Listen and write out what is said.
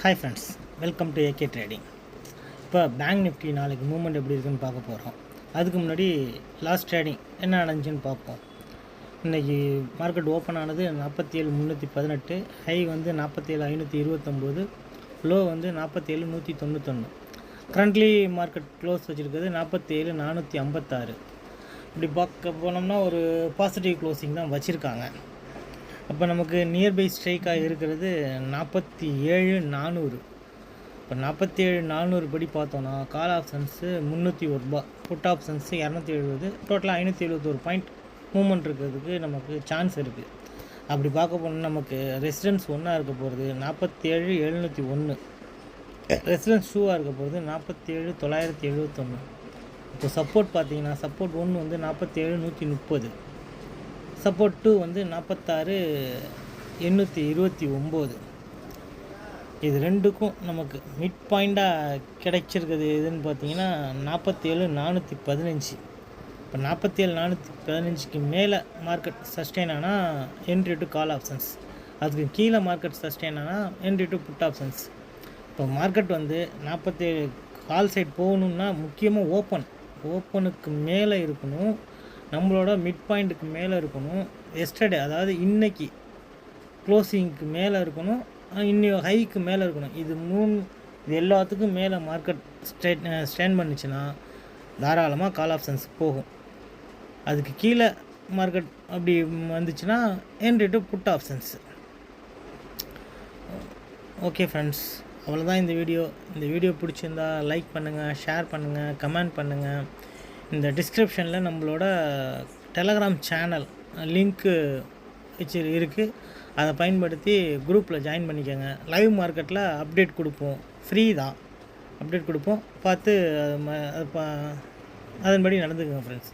Hi friends, welcome to AK trading. இப்போ bank Nifty நாளைக்கு movement எப்படி இருக்குன்னு பார்க்க போகிறோம். அதுக்கு முன்னாடி லாஸ்ட் ட்ரேடிங் என்ன நடந்துச்சுன்னு பார்ப்போம். இன்றைக்கி மார்க்கெட் ஓப்பன் ஆனது 47,318, ஹை வந்து 47,529, லோ வந்து 47,191. கரண்ட்லி மார்க்கெட் க்ளோஸ் வச்சுருக்கிறது 47,456. இப்படி பார்க்க போனோம்னா ஒரு பாசிட்டிவ் க்ளோசிங் தான் வச்சுருக்காங்க. அப்போ நமக்கு நியர்பை ஸ்ட்ரைக்காக இருக்கிறது 47,400. இப்போ 47,400 படி பார்த்தோன்னா கால் ஆப்ஷன்ஸு 301 ரூபா, புட் ஆப்ஷன்ஸு 270, டோட்டலாக 571 பாயிண்ட் மூவ்மெண்ட் இருக்கிறதுக்கு நமக்கு சான்ஸ் இருக்குது. அப்படி பார்க்க போனால் நமக்கு ரெசிடென்ஸ் 1 இருக்க போகிறது 47,701, ரெசிடென்ஸ் 2 இருக்க போகிறது 47,971. இப்போ சப்போர்ட் பார்த்தீங்கன்னா சப்போர்ட் 1 வந்து 47,130, சப்போர்ட் 2 வந்து 46,829. இது ரெண்டுக்கும் நமக்கு மிட் பாயிண்ட்டாக கிடைச்சிருக்குது எதுன்னு பார்த்தீங்கன்னா 47,415. இப்போ 47,415க்கு மேலே மார்க்கெட் சஸ்டெயின் ஆனால் என்ட்ரி டு கால் ஆப்ஷன்ஸ், அதுக்கு கீழே மார்க்கெட் சஸ்டெயின் ஆனால் என்ட்ரி டு புட் ஆப்ஷன்ஸ். இப்போ மார்க்கெட் வந்து 47 கால் சைட் போகணுன்னா முக்கியமாக ஓப்பனுக்கு மேலே இருக்கணும், நம்மளோட மிட் பாயிண்ட்டுக்கு மேலே இருக்கணும், எஸ்டர்டே அதாவது இன்றைக்கி க்ளோசிங்க்கு மேலே இருக்கணும், இன்னும் ஹைக்கு மேலே இருக்கணும். இது எல்லாத்துக்கும் மேலே மார்க்கெட் ஸ்டாண்ட் பண்ணிச்சுன்னா தாராளமாக கால் ஆப்ஷன்ஸ் போகும். அதுக்கு கீழே மார்க்கெட் அப்படி வந்துச்சுன்னா entry to put options. Okay friends, அவ்வளோதான் இந்த வீடியோ பிடிச்சிருந்தா லைக் பண்ணுங்கள், ஷேர் பண்ணுங்கள், கமெண்ட் பண்ணுங்கள். இந்த டிஸ்கிரிப்ஷனில் நம்மளோட டெலகிராம் சேனல் லிங்க்கு இருக்குது, அதை பயன்படுத்தி குரூப்பில் ஜாயின் பண்ணிக்கோங்க. லைவ் மார்க்கெட்டில் அப்டேட் கொடுப்போம், ஃப்ரீ தான் அப்டேட் கொடுப்போம், பார்த்து அதன்படி நடந்துக்கோங்க ஃப்ரெண்ட்ஸ்.